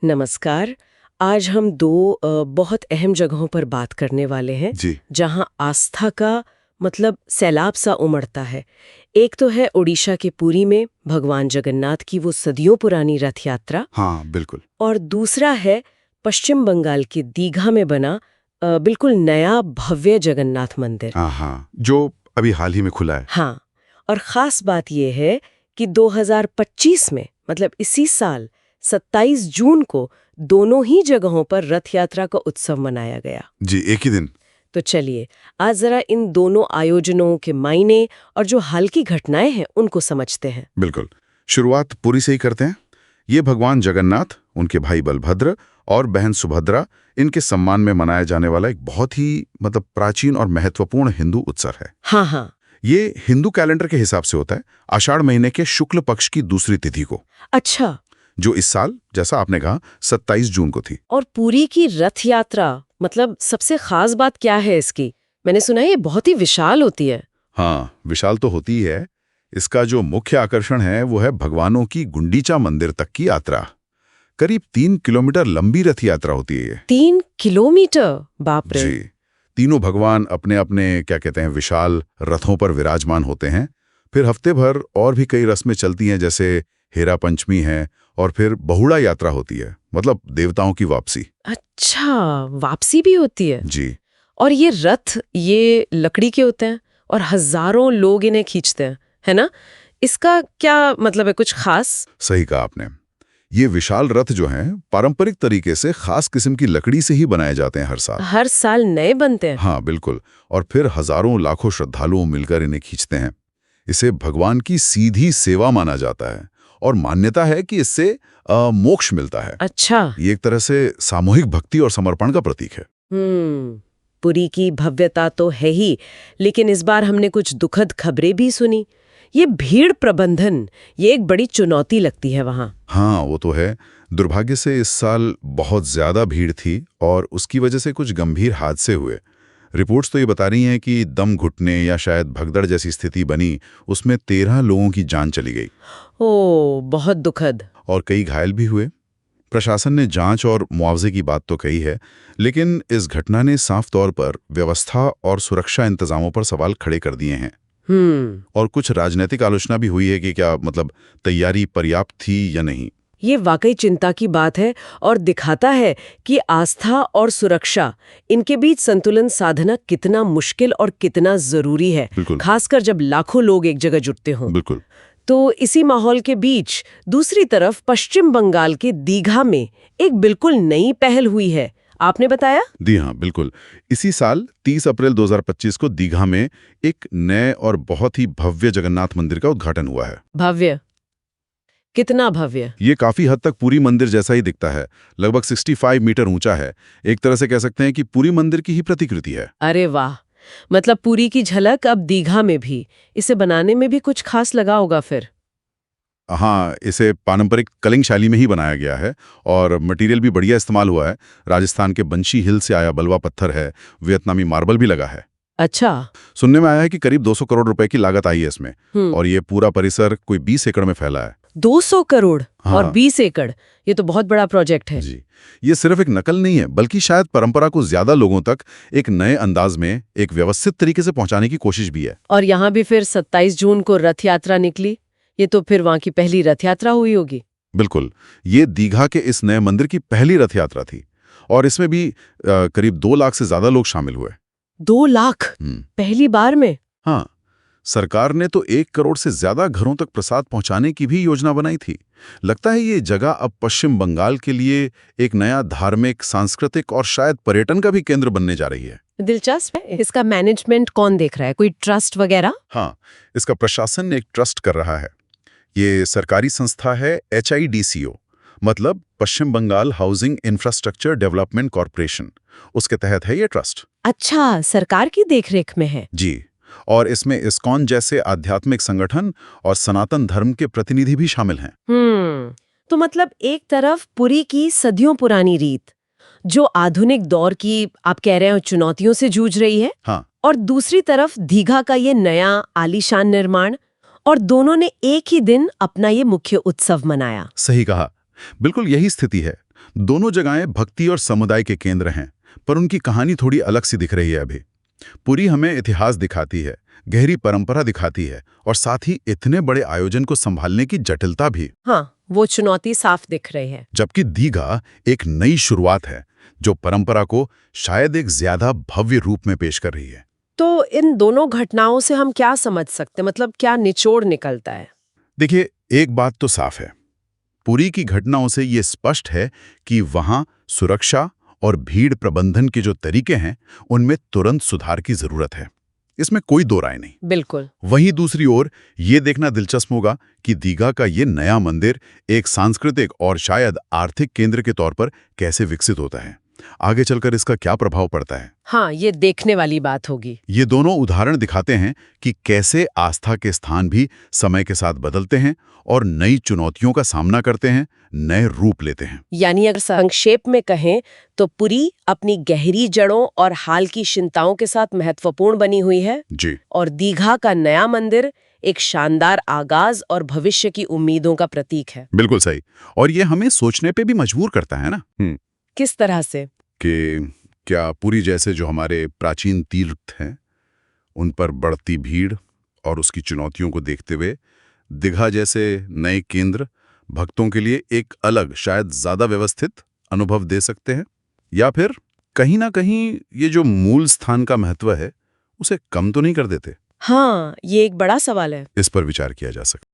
नमस्कार। आज हम दो बहुत अहम जगहों पर बात करने वाले हैं जी। जहां आस्था का मतलब सैलाब सा उमड़ता है। एक तो है उड़ीसा के पुरी में भगवान जगन्नाथ की वो सदियों पुरानी रथ यात्रा, हाँ, बिल्कुल। और दूसरा है पश्चिम बंगाल के दीघा में बना बिल्कुल नया भव्य जगन्नाथ मंदिर। हाँ, जो अभी हाल ही में खुला है। हाँ, और ख़ास बात यह है कि 2025 में मतलब इसी साल 27 जून को दोनों ही जगहों पर रथ यात्रा का उत्सव मनाया गया। जी, एक ही दिन। तो चलिए आज जरा इन दोनों आयोजनों के मायने और जो हाल की घटनाएं हैं उनको समझते हैं। बिल्कुल। शुरुआत पुरी से ही करते हैं। ये भगवान जगन्नाथ, उनके भाई बलभद्र और बहन सुभद्रा, इनके सम्मान में मनाया जाने वाला एक बहुत ही प्राचीन और महत्वपूर्ण हिंदू उत्सव है। हाँ हाँ। ये हिंदू कैलेंडर के हिसाब से होता है आषाढ़ महीने के शुक्ल पक्ष की दूसरी तिथि को, अच्छा। जो इस साल, जैसा आपने कहा, 27 जून को थी। और पुरी की रथ यात्रा मतलब सबसे खास बात क्या है इसकी? मैंने सुना है ये बहुत ही विशाल होती है। हाँ, विशाल तो होती ही है। इसका जो मुख्य आकर्षण है वो है भगवानों की गुंडीचा मंदिर तक की यात्रा। करीब 3 किलोमीटर लंबी रथ यात्रा होती है ये। 3 किलोमीटर? बाप रे। जी। तीनों भगवान अपने अपने क्या कहते हैं विशाल रथों पर विराजमान होते हैं। फिर हफ्ते भर और भी कई रस्में चलती हैं, जैसे हेरा पंचमी है और फिर बहुड़ा यात्रा होती है, मतलब देवताओं की वापसी। अच्छा, वापसी भी होती है। जी। और ये रथ ये लकड़ी के होते हैं और हजारों लोग इन्हें खींचते हैं, है ना? इसका क्या मतलब है, कुछ खास? सही कहा आपने। ये विशाल रथ जो हैं पारंपरिक तरीके से खास किस्म की लकड़ी से ही बनाए जाते हैं हर साल। हर साल नए बनते हैं? हाँ, बिल्कुल। और फिर हजारों लाखों श्रद्धालुओं मिलकर इन्हें खींचते हैं। इसे भगवान की सीधी सेवा माना जाता है और मान्यता है कि इससे मोक्ष मिलता है। अच्छा। ये एक तरह से सामूहिक भक्ति और समर्पण का प्रतीक है। पुरी की भव्यता तो है ही, लेकिन इस बार हमने कुछ दुखद खबरें भी सुनी। ये भीड़ प्रबंधन, ये एक बड़ी चुनौती लगती है वहां। हाँ, वो तो है। दुर्भाग्य से इस साल बहुत ज्यादा भीड़ थी और उसकी वजह से कुछ गंभीर हादसे हुए। रिपोर्ट्स तो ये बता रही हैं कि दम घुटने या शायद भगदड़ जैसी स्थिति बनी, उसमें 13 लोगों की जान चली गई। ओ, बहुत दुखद। और कई घायल भी हुए। प्रशासन ने जांच और मुआवजे की बात तो कही है, लेकिन इस घटना ने साफ तौर पर व्यवस्था और सुरक्षा इंतजामों पर सवाल खड़े कर दिए हैं। और कुछ राजनीतिक आलोचना भी हुई है कि क्या तैयारी पर्याप्त थी या नहीं। ये वाकई चिंता की बात है और दिखाता है कि आस्था और सुरक्षा, इनके बीच संतुलन साधना कितना मुश्किल और कितना जरूरी है, खासकर जब लाखों लोग एक जगह जुटते हों। बिल्कुल। तो इसी माहौल के बीच दूसरी तरफ पश्चिम बंगाल के दीघा में एक बिल्कुल नई पहल हुई है, आपने बताया? जी हाँ, बिल्कुल। इसी साल 30 अप्रैल 2025 को दीघा में एक नए और बहुत ही भव्य जगन्नाथ मंदिर का उद्घाटन हुआ है। भव्य? कितना भव्य? ये काफी हद तक पूरी मंदिर जैसा ही दिखता है। लगभग 65 मीटर ऊंचा है। एक तरह से कह सकते हैं कि पूरी मंदिर की ही प्रतिकृति है। अरे वाह, मतलब पूरी की झलक अब दीघा में भी। इसे बनाने में भी कुछ खास लगा होगा फिर? हाँ, इसे पारंपरिक कलिंग शैली में ही बनाया गया है और मटेरियल भी बढ़िया इस्तेमाल हुआ है। राजस्थान के बंशी हिल से आया बलवा पत्थर है, वियतनामी मार्बल भी लगा है। अच्छा। सुनने में आया है कि करीब 200 करोड़ रुपए की लागत आई है इसमें। और ये पूरा परिसर कोई 20 एकड़ में फैला है। 200 करोड़? हाँ। और 20 एकड़, ये तो बहुत बड़ा प्रोजेक्ट है। जी, ये सिर्फ एक नकल नहीं है, बल्कि शायद परंपरा को ज्यादा लोगों तक एक नए अंदाज में, एक व्यवस्थित तरीके से पहुंचाने की कोशिश भी है। और यहाँ भी फिर 27 जून को रथ यात्रा निकली। ये तो फिर वहाँ की पहली रथ यात्रा हुई होगी। बिल्कुल, ये दीघा के इस नए मंदिर की पहली रथ यात्रा थी और इसमें भी करीब 2 लाख से ज्यादा लोग शामिल हुए। 2 लाख? पहली बार में? हाँ, सरकार ने तो 1 करोड़ से ज्यादा घरों तक प्रसाद पहुंचाने की भी योजना बनाई थी। लगता है ये जगह अब पश्चिम बंगाल के लिए एक नया धार्मिक, सांस्कृतिक और शायद पर्यटन का भी केंद्र बनने जा रही है। दिलचस्प है। इसका मैनेजमेंट कौन देख रहा है, कोई ट्रस्ट वगैरह? हाँ, इसका प्रशासन एक ट्रस्ट कर रहा है। ये सरकारी संस्था है HIDCO, मतलब Paschim Bengal housing infrastructure development corporation. उसके तहत है ये ट्रस्ट। अच्छा, सरकार की देखरेख में है? जी, और इसमें इस्कॉन जैसे आध्यात्मिक संगठन और सनातन धर्म के प्रतिनिधि भी शामिल हैं। तो मतलब एक तरफ पुरी की सदियों पुरानी रीत, जो आधुनिक दौर की आप कह रहे हो चुनौतियों से जूझ रही है। हाँ। और दूसरी तरफ दीघा का ये नया आलीशान निर्माण, और दोनों ने एक ही दिन अपना ये मुख्य उत्सव मनाया। सही कहा, बिल्कुल यही स्थिति है। दोनों जगहें भक्ति और समुदाय के केंद्र हैं, पर उनकी कहानी थोड़ी अलग सी दिख रही है अभी। पुरी हमें इतिहास दिखाती है, गहरी परंपरा दिखाती है और साथ ही इतने बड़े आयोजन को संभालने की जटिलता भी। हाँ, वो चुनौती साफ दिख रही है। जबकि दीघा एक नई शुरुआत है जो परंपरा को शायद एक ज्यादा भव्य रूप में पेश कर रही है। तो इन दोनों घटनाओं से हम क्या समझ सकते, मतलब क्या निचोड़ निकलता है? देखिए, एक बात तो साफ है, पुरी की घटनाओं से ये स्पष्ट है कि वहां सुरक्षा और भीड़ प्रबंधन के जो तरीके हैं उनमें तुरंत सुधार की जरूरत है। इसमें कोई दो राय नहीं। बिल्कुल। वहीं दूसरी ओर ये देखना दिलचस्प होगा कि दीघा का ये नया मंदिर एक सांस्कृतिक और शायद आर्थिक केंद्र के तौर पर कैसे विकसित होता है। आगे चलकर इसका क्या प्रभाव पड़ता है, हाँ, ये देखने वाली बात होगी। ये दोनों उदाहरण दिखाते हैं कि कैसे आस्था के स्थान भी समय के साथ बदलते हैं और नई चुनौतियों का सामना करते हैं, नए रूप लेते हैं। यानी अगर संक्षेप में कहें तो पुरी अपनी गहरी जड़ों और हाल की चिंताओं के साथ महत्वपूर्ण बनी हुई है जी। और दीघा का नया मंदिर एक शानदार आगाज और भविष्य की उम्मीदों का प्रतीक है। बिल्कुल सही। और ये हमें सोचने पे भी मजबूर करता है ना किस तरह से? कि क्या पुरी जैसे जो हमारे प्राचीन तीर्थ हैं उन पर बढ़ती भीड़ और उसकी चुनौतियों को देखते हुए दीघा जैसे नए केंद्र भक्तों के लिए एक अलग, शायद ज्यादा व्यवस्थित अनुभव दे सकते हैं, या फिर कहीं ना कहीं ये जो मूल स्थान का महत्व है उसे कम तो नहीं कर देते? हाँ, ये एक बड़ा सवाल है। इस पर विचार किया जा सकता है।